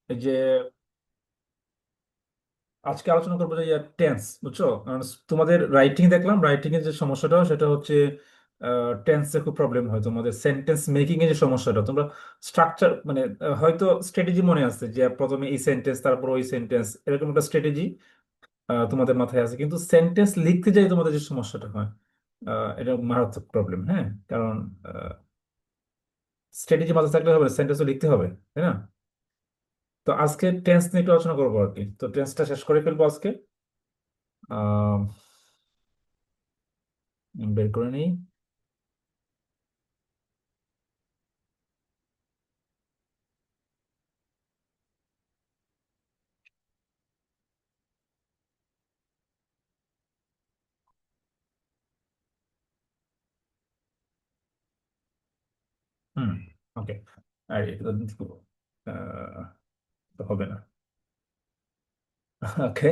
এই যে আজকে আলোচনা করবো যে টেন্স, বুঝছো? কারণ তোমাদের রাইটিং দেখলাম, রাইটিং এর যে সমস্যাটা সেটা হচ্ছে টেন্সে খুব প্রবলেম হয়। তোমাদের সেন্টেন্স মেকিং এর যে সমস্যাটা, তোমরা স্ট্রাকচার মানে হয়তো স্ট্র্যাটেজি মনে আছে যে প্রথমে এই সেন্টেন্স তারপর ওই সেন্টেন্স, এরকম একটা স্ট্র্যাটেজি তোমাদের মাথায় আছে, কিন্তু সেন্টেন্স লিখতে যাই তোমাদের যে সমস্যাটা হয়, এটা মারাত্মক প্রবলেম। হ্যাঁ, কারণ স্ট্র্যাটেজি মাথায় থাকলে হবে, সেন্টেন্সও লিখতে হবে, তাই না? তো আজকে টেন্স নিয়ে একটু আলোচনা করবো আর কি। তো টেন্সটা শেষ করে ফেলবো আজকে। আহ বের করে নিই। হুম, ওকে। আর এটা তো দিব। আহ, তো হবে না। ওকে,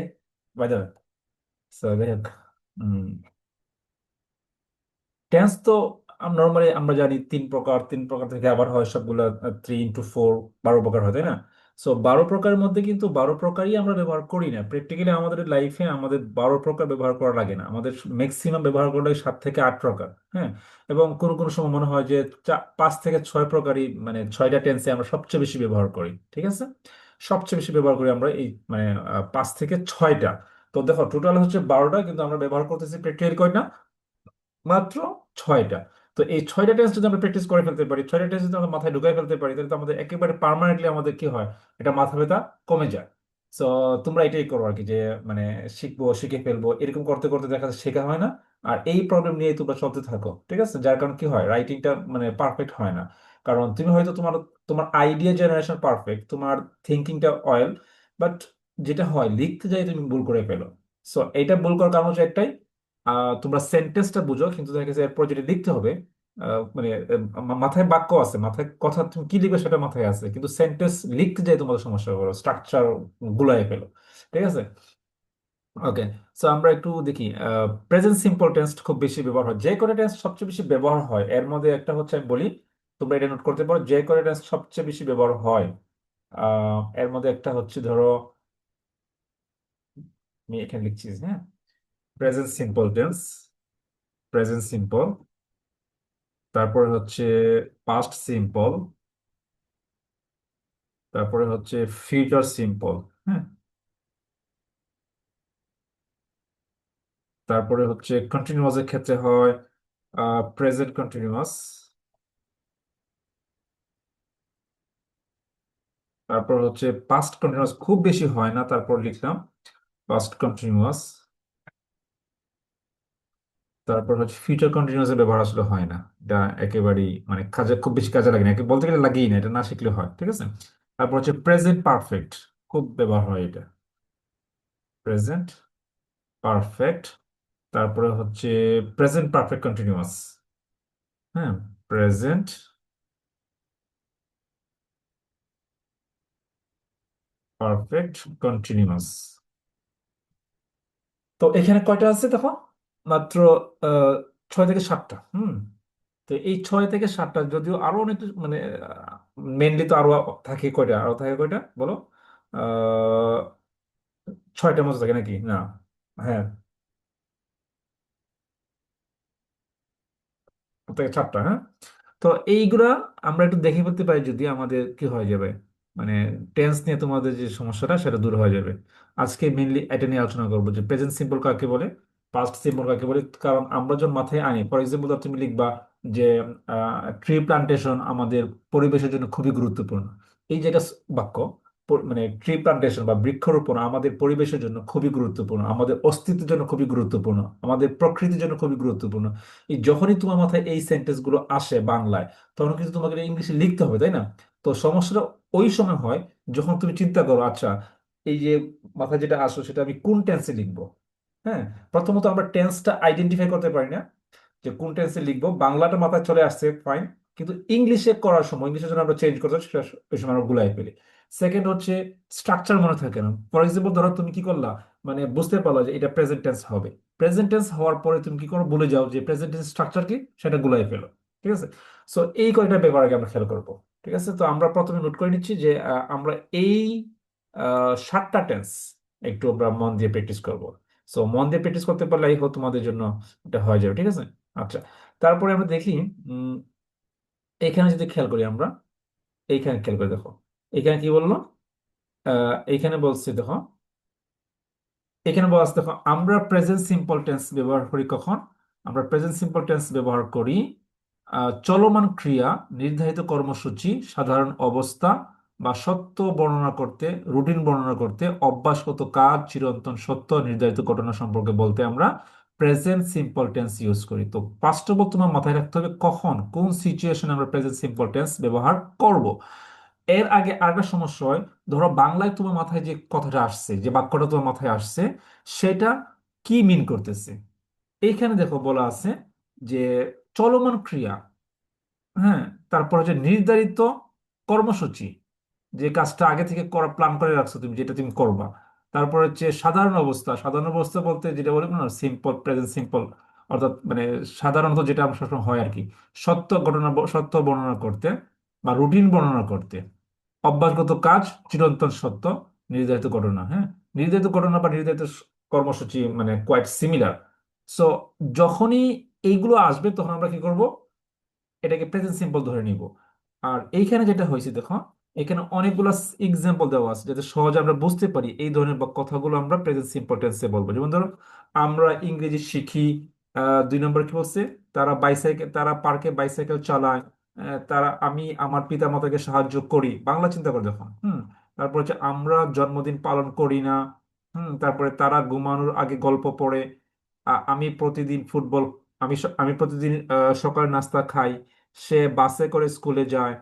বাই দ্য যাই হোক। টেন্স তো নর্মালি আমরা জানি তিন প্রকার, তিন প্রকার থেকে আবার হয় সবগুলা। 3 into 4, 12 প্রকার হয়, তাই না? সো 12 প্রকারের মধ্যে কিন্তু 12 প্রকারই আমরা ব্যবহার করি না প্র্যাকটিক্যালি। আমাদের লাইফে আমাদের 12 প্রকার ব্যবহার করা লাগে না, আমাদের ম্যাক্সিমাম ব্যবহার করা লাগে 7 থেকে 8 প্রকার। হ্যাঁ, এবং কোনো কোনো সময় মনে হয় যে 5 থেকে 6 প্রকারই, মানে 6টা টেন্সে আমরা সবচেয়ে বেশি ব্যবহার করি। ঠিক আছে, সবচেয়ে বেশি ব্যবহার করি আমরা এই মানে 5 থেকে 6টা। তো দেখো টোটাল হচ্ছে 12টা, কিন্তু আমরা ব্যবহার করতেছি প্র্যাকটিক্যালি কয়টা? মাত্র 6টা। তো এই 6টা টেস্ট যদি আমরা প্র্যাকটিস করে ফেলতে পারি, 6টা টেস্ট যদি আমরা মাথায় ঢুকাই ফেলতে পারি, তাহলে তো আমাদের একেবারে পার্মানেন্টলি আমাদের কি হয়, এটা মাথা ব্যথা কমে যায়। সো তোমরা এটাই করো আর কি, যে মানে শিখবো, শিখে ফেলবো, এরকম করতে করতে দেখা যাচ্ছে শেখা হয় না। আর এই প্রবলেম নিয়ে তোমরা চলতে থাকো, ঠিক আছে? যার কারণে কি হয়, রাইটিংটা মানে পারফেক্ট হয় না। কারণ তুমি হয়তো তোমার তোমার আইডিয়া জেনারেশন পারফেক্ট, তোমার থিঙ্কিংটা অয়েল, বাট যেটা হয় লিখতে যাই তুমি ভুল করে ফেলো। সো এইটা ভুল করার কারণ হচ্ছে একটাই, তোমরা সেন্টেন্সটা বুঝো, কিন্তু দেখা গেছে এরপর যেটা লিখতে হবে, মানে মাথায় বাক্য আছে, মাথায় কথা, তুমি কি লিখবে সেটা মাথায় আছে, কিন্তু সেন্টেন্স লিখতে যাই তোমাদের সমস্যা করো, স্ট্রাকচার গুলাই ফেলো। ঠিক আছে, ওকে। সো আমরা একটু দেখি। প্রেজেন্ট সিম্পল টেন্স খুব বেশি ব্যবহার হয়। যে কয়টা টেন্স সবচেয়ে বেশি ব্যবহার হয় এর মধ্যে একটা হচ্ছে, আমি বলি, তোমরা এটা নোট করতে পারো, যে কয়টা টেন্স সবচেয়ে বেশি ব্যবহার হয় এর মধ্যে একটা হচ্ছে, ধরো আমি এখানে লিখছি, হ্যাঁ, present simple tense, present simple, তারপরে হচ্ছে পাস্ট সিম্পল, তারপরে হচ্ছে ফিউচার সিম্পল। হ্যাঁ, তারপরে হচ্ছে কন্টিনিউয়াস এর ক্ষেত্রে হয় প্রেজেন্ট কন্টিনিউয়াস, তারপর হচ্ছে পাস্ট কন্টিনিউয়াস, খুব বেশি হয় না, তারপর লিখলাম পাস্ট কন্টিনিউয়াস। তারপর হচ্ছে ফিউচার কন্টিনিউয়াস এর ব্যবহার আসলে হয় না, এটা একেবারেই মানে কাজে, খুব বেশি কাজে লাগে না, একে বলতে গেলে লাগেই না, এটা না শিখলে হয়। ঠিক আছে, তারপর হচ্ছে প্রেজেন্ট পারফেক্ট, খুব ব্যবহার হয় এটা, প্রেজেন্ট পারফেক্ট। তারপরে হচ্ছে প্রেজেন্ট পারফেক্ট কন্টিনিউয়াস। হ্যাঁ, প্রেজেন্ট পারফেক্ট কন্টিনিউয়াস। তো এখানে কয়টা আছে দেখো, মাত্র আহ, 6 থেকে 7টা। তো এই 6 থেকে 7টা, যদিও আরো অনেক, মানে মেনলি তো আরো থাকে কয়টা, আরো থাকে কয়টা বলো? আহ 6টার মতো থাকে নাকি না? হ্যাঁ, থেকে 7টা। হ্যাঁ, তো এইগুলা আমরা একটু দেখে ফেলতে পারি, যদি আমাদের কি হয়ে যাবে, মানে টেন্স নিয়ে তোমাদের যে সমস্যাটা সেটা দূর হয়ে যাবে। আজকে মেনলি এটা নিয়ে আলোচনা করবো যে প্রেজেন্ট সিম্পল কাকে বলে, পাস্ট সিম্পল কাকে বলে। কারণ আমরা যখন মাথায় আনি, ফর এক্সাম্পল তুমি লিখবা যে ট্রি প্লান্টেশন আমাদের পরিবেশের জন্য খুবই গুরুত্বপূর্ণ। এই যে একটা বাক্য, মানে ট্রি প্লান্টেশন বা বৃক্ষরোপণ আমাদের পরিবেশের জন্য খুবই গুরুত্বপূর্ণ, আমাদের অস্তিত্বের জন্য খুবই গুরুত্বপূর্ণ, আমাদের প্রকৃতির জন্য খুবই গুরুত্বপূর্ণ। এই যখনই তোমার মাথায় এই সেন্টেন্স গুলো আসে বাংলায়, তখন কিন্তু তোমাকে ইংলিশে লিখতে হবে, তাই না? তো সমস্যাটা ওই সময় হয় যখন তুমি চিন্তা করো, আচ্ছা এই যে মাথায় যেটা আসলো সেটা আমি কোন টেন্সে লিখবো। হ্যাঁ, প্রথমত আমরা টেন্সটা আইডেন্টিফাই করতে পারি না, যে কোন টেন্সে লিখবো। বাংলাটা মাথায় চলে আসছে, ফাইন, কিন্তু ইংলিশে করার সময়, ইংলিশে যখন আমরা চেঞ্জ করতে হয়, ওই সময় আমরা গুলাই ফেলি। সেকেন্ড হচ্ছে স্ট্রাকচার মনে থাকে না। ফর এক্সাম্পল ধরো তুমি কি করলা, মানে বুঝতে পারলো যে এটা প্রেজেন্ট টেন্স হবে, প্রেজেন্ট টেন্স হওয়ার পরে তুমি কি করো, ভুলে যাও যে প্রেজেন্ট টেন্স স্ট্রাকচার কি, সেটা গুলাই ফেলো। ঠিক আছে, সো এই কয়টা ব্যাপার আগে আমরা খেয়াল করবো। ঠিক আছে, তো আমরা প্রথমে নোট করে নিচ্ছি যে আমরা এই 7টা টেন্স একটু আমরা মন দিয়ে প্র্যাকটিস করব। সো মন দিয়ে প্র্যাকটিস করতে পারলে এই তোমাদের জন্য এটা হয়ে যাবে, ঠিক আছে। আচ্ছা, তারপরে আমরা দেখি উম, এখানে যদি খেয়াল করি আমরা, এইখানে খেয়াল করে দেখো, এখানে কি বললো, এইখানে বলছে দেখো, এখানে বলা আছে দেখো, আমরা প্রেজেন্ট সিম্পল টেন্স ব্যবহার করি কখন? আমরা প্রেজেন্ট সিম্পল টেন্স ব্যবহার করি চলমান ক্রিয়া, নির্ধারিত কর্মসূচি, সাধারণ অবস্থা বা সত্য বর্ণনা করতে, রুটিন বর্ণনা করতে, অভ্যাসগত কাজ, চিরন্তন সত্য, নির্ধারিত ঘটনা সম্পর্কে বলতে আমরা প্রেজেন্ট সিম্পল টেন্স ইউজ করি। তো ফার্স্ট অফ অল তোমার মাথায় রাখতে হবে কখন কোন সিচুয়েশনে আমরা প্রেজেন্ট সিম্পল টেন্স ব্যবহার করব। এর আগে আরেকটা সমস্যা হয়, ধরো বাংলায় তোমার মাথায় যে কথাটা আসছে, যে বাক্যটা তোমার মাথায় আসছে, সেটা কি মিন করতেছে। এইখানে দেখো বলা আছে যে চলমান ক্রিয়া, হ্যাঁ, তারপর হচ্ছে নির্ধারিত কর্মসূচি, যে কাজটা আগে থেকে করা প্ল্যান করে রাখছো তুমি, যেটা তুমি করবা। তারপর হচ্ছে সাধারণ অবস্থা, সাধারণ অবস্থা বলতে যেটা বলি না, সিম্পল প্রেজেন্ট সিম্পল, অর্থাৎ মানে সাধারণত যেটা আমরা সবসময় হয় আর কি, সত্য ঘটনা সত্য বর্ণনা করতে বা রুটিন বর্ণনা করতে, অভ্যাসগত কাজ, চিরন্তন সত্য, নির্ধারিত ঘটনা। হ্যাঁ, নির্ধারিত ঘটনা বা নির্ধারিত কর্মসূচি মানে কোয়াইট সিমিলার। সো যখনই এইগুলো আসবে তখন আমরা কি করব, এটাকে প্রেজেন্ট সিম্পল ধরে নিব। আর এইখানে যেটা হয়েছে দেখো, এখানে অনেকগুলো এক্সাম্পল দেওয়া আছে যাতে সহজে আমরা বুঝতে পারি এই ধরনের বা কথাগুলো আমরা প্রেজেন্ট সিম্পল টেন্সে বলবো। যেমন ধরো, আমরা ইংরেজি শিখি, 2 নম্বর কি বলছে, তারা পার্কে বাইসাইকেল চালায়, আমি আমার পিতামাতাকে সাহায্য করি, বাংলা চিন্তা করে দেখো। তারপর হচ্ছে আমরা জন্মদিন পালন করি না। তারপরে তারা ঘুমানোর আগে গল্প পড়ে, আমি প্রতিদিন ফুটবল, আমি প্রতিদিন সকালে নাস্তা খাই, সে বাসে করে স্কুলে যায়,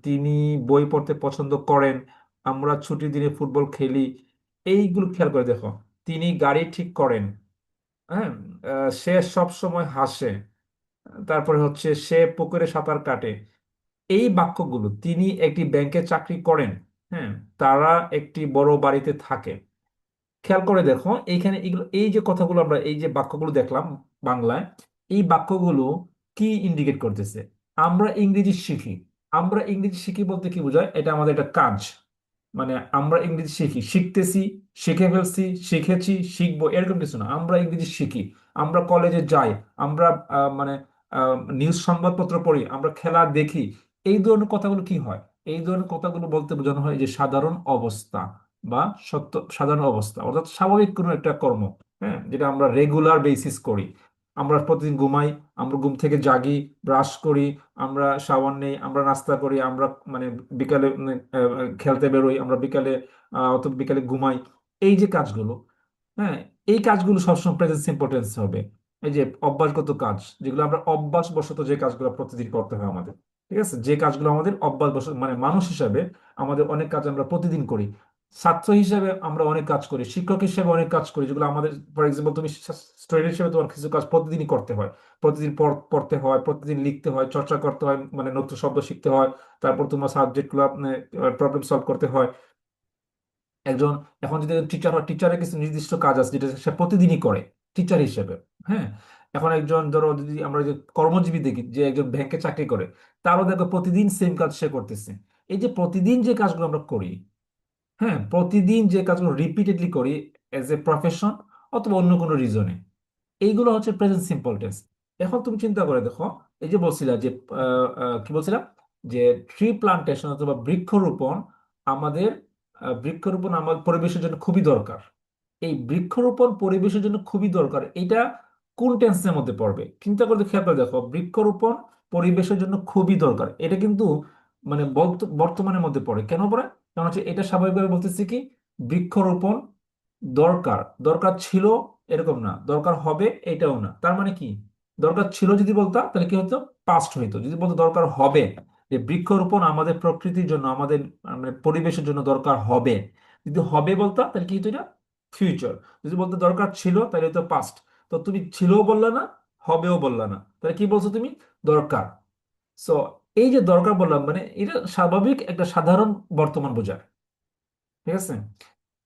তিনি বই পড়তে পছন্দ করেন, আমরা ছুটির দিনে ফুটবল খেলি। এইগুলো খেয়াল করে দেখো, তিনি গাড়ি ঠিক করেন, হ্যাঁ, সে সব সময় হাসে, তারপরে হচ্ছে সে পুকুরে সাঁতার কাটে। এই বাক্যগুলো, তিনি একটি ব্যাংকে চাকরি করেন, হ্যাঁ, তারা একটি বড় বাড়িতে থাকে। খেয়াল করে দেখো এইখানে এগুলো, এই যে কথাগুলো আমরা এই যে বাক্যগুলো দেখলাম বাংলায়, এই বাক্যগুলো কি ইন্ডিকেট করতেছে? আমরা ইংরেজি শিখি। আমরা ইংরেজি শিখি বলতে কি বোঝায়? এটা আমাদের একটা কাজ। মানে আমরা ইংরেজি শিখি, শিখতেছি, শিখে ফেলছি, শিখেছি, শিখবো, এরকম কিছু না। আমরা ইংরেজি শিখি, আমরা কলেজে যাই, আমরা মানে নিউজ সংবাদপত্র পড়ি, আমরা খেলা দেখি। এই ধরনের কথাগুলো কি হয়? এই ধরনের কথাগুলো বলতে বোঝানো হয় যে সাধারণ অবস্থা বা সত্য, সাধারণ অবস্থা অর্থাৎ স্বাভাবিক কোনো একটা কর্ম, হ্যাঁ, যেটা আমরা রেগুলার বেসিস করি। আমরা প্রতিদিন ঘুমাই, আমরা ঘুম থেকে জাগি, ব্রাশ করি, আমরা শাওয়ার নেই, আমরা নাস্তা করি, আমরা মানে বিকালে খেলতে বেরোই, আমরা বিকালে অথবা বিকালে ঘুমাই। এই যে কাজগুলো, হ্যাঁ, এই কাজগুলো সবসময় প্রেজেন্ট সিম্পল টেন্স হবে। এই যে অভ্যাসগত কাজ, যেগুলো আমরা অভ্যাসবশত যে কাজগুলো প্রতিদিন করতে হয় আমাদের, ঠিক আছে, যে কাজগুলো আমাদের অভ্যাসবশত, মানে মানুষ হিসাবে আমাদের অনেক কাজ আমরা প্রতিদিন করি, ছাত্র হিসেবে আমরা অনেক কাজ করি, শিক্ষক হিসেবে অনেক কাজ করি, যেগুলো আমাদের, ফর এক্সাম্পল তুমি স্টুডেন্ট হিসেবে তোমার কিছু কাজ প্রতিদিনই করতে হয়। প্রতিদিন পড়তে হয়, প্রতিদিন লিখতে হয়, চর্চা করতে হয়, মানে নতুন শব্দ শিখতে হয়, তারপর তোমার সাবজেক্টগুলো প্রবলেম সলভ করতে হয়। একজন, এখন যদি টিচার হয়, টিচারের কিছু নির্দিষ্ট কাজ আছে যেটা সে প্রতিদিনই করে টিচার হিসেবে। হ্যাঁ, এখন একজন ধরো যদি আমরা যে কর্মজীবী দেখি, যে একজন ব্যাংকে চাকরি করে, তারও দেখো প্রতিদিন সেম কাজ সে করতেছে। এই যে প্রতিদিন যে কাজগুলো আমরা করি, হ্যাঁ, প্রতিদিন যে কাজগুলো রিপিটেডলি করি এজ এ প্রফেশন অথবা অন্য কোনো রিজনে, এইগুলো হচ্ছে প্রেজেন্ট সিম্পল টেন্স। এখন তুমি চিন্তা করে দেখো, এই যে বলছিলা যে কি বলছিলাম, যে ট্রি প্লান্টেশন অথবা বৃক্ষরোপণ আমাদের, বৃক্ষরোপণ আমাদের পরিবেশের জন্য খুবই দরকার। এই বৃক্ষরোপণ পরিবেশের জন্য খুবই দরকার, এটা কোন টেন্সের মধ্যে পড়বে? চিন্তা করে খেয়াল করে দেখো, বৃক্ষরোপণ পরিবেশের জন্য খুবই দরকার, এটা কিন্তু মানে বর্তমানের মধ্যে পড়ে। কেন পড়ে? কারণ হচ্ছে এটা স্বাভাবিকভাবে বলতেছে কি, বৃক্ষরোপণ দরকার, দরকার ছিল এরকম না, দরকার হবে এটাও না। তার মানে কি, দরকার ছিল যদি বলতাম তাহলে কি হতো, পাস্ট হইতো। যদি বলতো দরকার হবে, যে বৃক্ষরোপণ আমাদের প্রকৃতির জন্য, আমাদের মানে পরিবেশের জন্য দরকার হবে, যদি হবে বলতাম তাহলে কি হতো, এটা ফিউচার। যদি বলতে দরকার ছিল তাহলে তো পাস্ট। তো তুমি ছিলও বললা না, হবেও বললা না, তাহলে কি বলছো তুমি? দরকার। সো এই যে দরকার বললাম, মানে এটা স্বাভাবিক একটা সাধারণ বর্তমান বোঝায়, ঠিক আছে।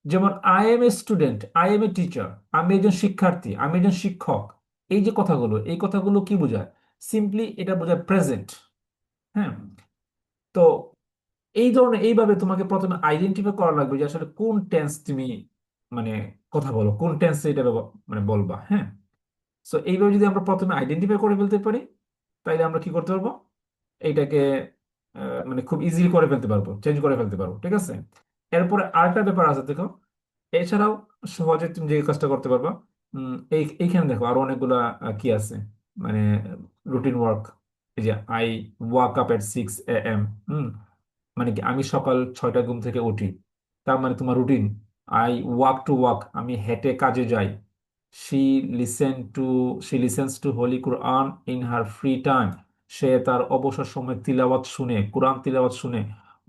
যেমন I M a student, I M a teacher, আমি একজন শিক্ষার্থী, আমি একজন শিক্ষক। এই যে কথাগুলো, এই কথাগুলো কি বোঝায়? সিম্পলি এটা বোঝায় প্রেজেন্ট। হ্যাঁ, তো এইভাবে তোমাকে প্রথমে আইডেন্টিফাই করা লাগবে যে আসলে কোন টেন্স তুমি মানে কথা বলো, কোন টেন্স এটা মানে বলবা, হ্যাঁ। সো এইভাবে যদি আমরা প্রথমে আইডেন্টিফাই করে ফেলতে পারি, তাইলে আমরা কি করতে পারবো, এইটাকে মানে খুব ইজিলি করে ফেলতে পারবো, চেঞ্জ করে ফেলতে পারবো, ঠিক আছে। এরপরে আরেকটা ব্যাপার আছে দেখো, এছাড়াও সহজে তুমি যে কাজটা করতে পারবা, এইখানে দেখো আরো অনেকগুলা কি আছে, মানে রুটিন ওয়ার্ক। এই যে I walk up at 6 AM, মানে কি আমি সকাল 6টায় ঘুম থেকে উঠি, তার মানে তোমার রুটিন। আই ওয়াক টু ওয়াক, আমি হেঁটে কাজে যাই। She to she listens to holy Quran in her free time, সে তার অবসর সময় তিলাওয়াত শুনে, কোরআন তিলাওয়াত শুনে।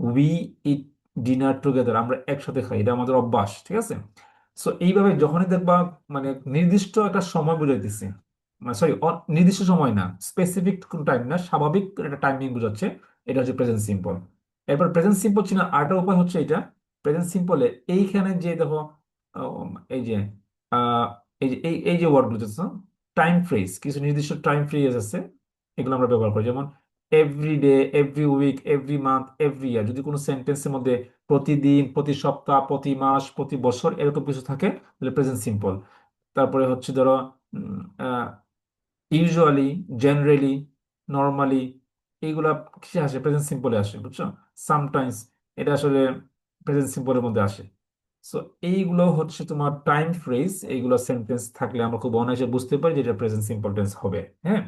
উই ইট ডিনার টুগেদার, আমরা একসাথে খাই, এটা আমাদের অভ্যাস, ঠিক আছে। সো এইভাবে যখনই দেখবা, মানে নির্দিষ্ট একটা সময় বুঝাইতেছে, মানে সরি, নির্দিষ্ট সময় না, স্পেসিফিক কোন টাইম না, স্বাভাবিক একটা টাইমিং বোঝাচ্ছে, এটা হচ্ছে প্রেজেন্ট সিম্পল। এরপর প্রেজেন্ট সিম্পল ছিল আরেকটা উপায় হচ্ছে এটা। প্রেজেন্ট সিম্পলে এইখানে যে দেখো, এই যে আহ, এই যে ওয়ার্ডগুলো দেখছো, টাইম ফ্রেজ, কিছু নির্দিষ্ট টাইম ফ্রেজ আছে, এগুলো আমরা ব্যবহার করি। যেমন every day, every week, every month, every year. যদি কোনো সেন্টেন্সের মধ্যে প্রতিদিন, প্রতি সপ্তাহ, প্রতি মাস, প্রতি বছর এরকম কিছু থাকে, তাহলে প্রেজেন্ট সিম্পল। তারপরে হচ্ছে ধরো ইউজুয়ালি, জেনারেলি, নর্মালি, এইগুলা কিসে আসে, প্রেজেন্ট সিম্পলে আসে, বুঝছো। সামটাইমস, এটা আসলে প্রেজেন্ট সিম্পলের মধ্যে আসে। সো এইগুলো হচ্ছে তোমার টাইম ফ্রেজ, এইগুলো সেন্টেন্স থাকলে আমরা খুব অনায়াসে বুঝতে পারি যে এটা প্রেজেন্ট সিম্পল টেন্স হবে, হ্যাঁ।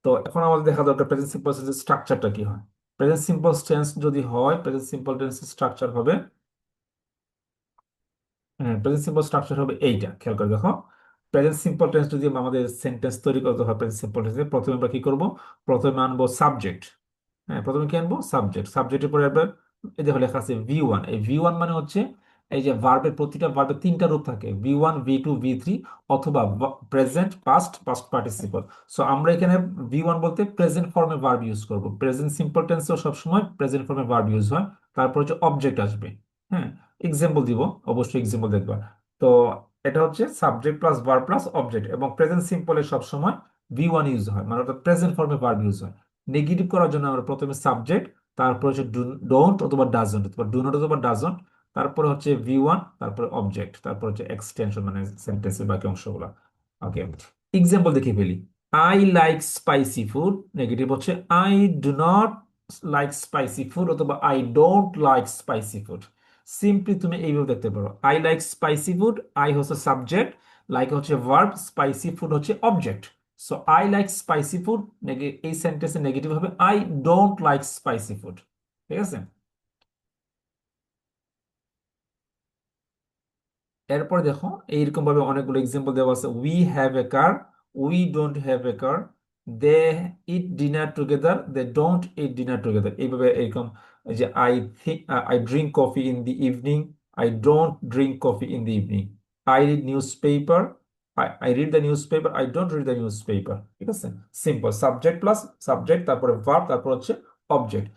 তো এখন আমাদের দেখা দরকার প্রেজেন্ট সিম্পল টেন্সের স্ট্রাকচারটা কি হয়। প্রেজেন্ট সিম্পল টেন্স যদি হয়, প্রেজেন্ট সিম্পল টেন্সের স্ট্রাকচার হবে, হ্যাঁ, প্রেজেন্ট সিম্পল স্ট্রাকচার হবে এইটা, খেয়াল করে দেখো। প্রেজেন্ট সিম্পল টেন্স যদি আমাদের সেন্টেন্স তৈরি করতে হয়, প্রেজেন্ট সিম্পল টেন্সে প্রথমে আমরা কি করব, প্রথমে আনবো সাবজেক্ট। হ্যাঁ, প্রথমে কি আনবো, সাবজেক্ট। সাবজেক্টের পরে আবার এই দেখো লেখা আছে V1। এই V1 মানে হচ্ছে, এই যে ভার্বের, প্রতিটা ভার্বের তিনটা রূপ থাকে, V1, V2, V3, অথবা present, past, past participle. So আমরা এখানে V1 বলতে প্রেজেন্ট ফর্মে ভার্ব ইউজ করব। প্রেজেন্ট সিম্পল টেন্সেও সবসময় প্রেজেন্ট ফর্মে ভার্ব ইউজ হয়। তারপর হচ্ছে অবজেক্ট আসবে, হ্যাঁ। এক্সাম্পল দিব, অবশ্যই এক্সাম্পল দেখবা। তো এটা হচ্ছে subject plus verb plus object, এবং প্রেজেন্ট সিম্পলে সবসময় V1 ইউজ হয়, মানে অর্থাৎ প্রেজেন্ট ফর্মে ভার্ব ইউজ হয়। নেগেটিভ করার জন্য আমরা প্রথমে সাবজেক্ট, তারপর হচ্ছে ডোন্ট অথবা ডাজন্ট, অথবা ডু নট অথবা ডাজন্ট, তারপর হচ্ছে V1, তারপর অবজেক্ট, তারপর হচ্ছে এক্সটেনশন, মানে সেন্টেন্সের বাকি অংশগুলো। ওকে, এক্সাম্পল দেখে ফেলি। I like spicy food, negative হচ্ছে I do not like spicy food, অথবা I don't like spicy food. Simply তুমি এইভাবে দেখতে পারো, I like spicy food, I হচ্ছে সাবজেক্ট, লাইক হচ্ছে ভার্ব, স্পাইসি ফুড হচ্ছে object. So I like spicy food, এই সেন্টেন্সে নেগেটিভ হবে I don't like spicy food, ঠিক আছে। এরপর দেখো, এইরকম ভাবে অনেকগুলো এক্সাম্পল দেওয়া আছে। We have a car, we don't have a car, they eat dinner together, they don't eat dinner together. এইভাবে এরকম, এই যে I think, I drink coffee in the evening, I don't drink coffee in the evening. I read newspaper, I read the newspaper, I don't read the newspaper, ঠিক আছে। Simple, subject plus subject, তারপরে verb, তারপর হচ্ছে object.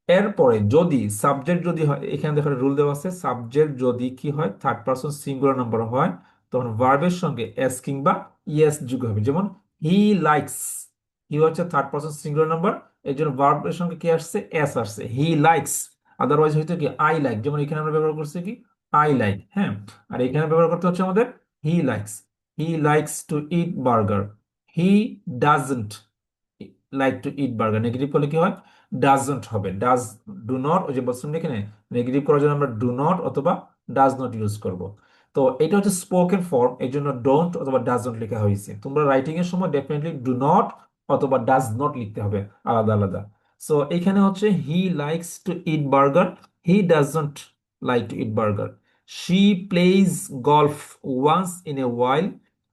এরপরে যদি subject যদি হয়, এখানে দেখো রুল দেওয়া আছে, সাবজেক্ট যদি কি হয়, থার্ড পারসন সিঙ্গুলার নাম্বার হয়, তখন ভার্বের সঙ্গে এস কিংবা ইএস যুগ হবে। যেমন হি লাইকস, হি হচ্ছে থার্ড পারসন সিঙ্গুলার নাম্বার, এই জন্য ভার্বের সঙ্গে কি আসছে, এস আসছে, হি লাইকস। আদারওয়াইজ হয়তো কি আই লাইক, যেমন এখানে আমরা ব্যবহার করছি কি আই লাইক, হ্যাঁ। আর এখানে ব্যবহার করতে হচ্ছে আমাদের he likes. He likes to eat burger, he doesn't like to eat burger. Negative করলে কি হয়, ডাজন্ট হবে। ডাজ, ডু নট, ওই যে বলছিলাম না এখানে, নেগেটিভ করার জন্য আমরা ডু নট অথবা ডাজ নট ইউজ করব। তো এটা হচ্ছে স্পোকেন ফর্ম, এই জন্য ডোন্ট অথবা ডাজন্ট লেখা হয়েছে। তোমরা রাইটিং এর সময় ডেফিনেটলি ডু নট অথবা ডাজ নট লিখতে হবে, আলাদা আলাদা। সো এখানে হচ্ছে he likes to eat burger, he doesn't like to eat burger. She plays golf once in a while,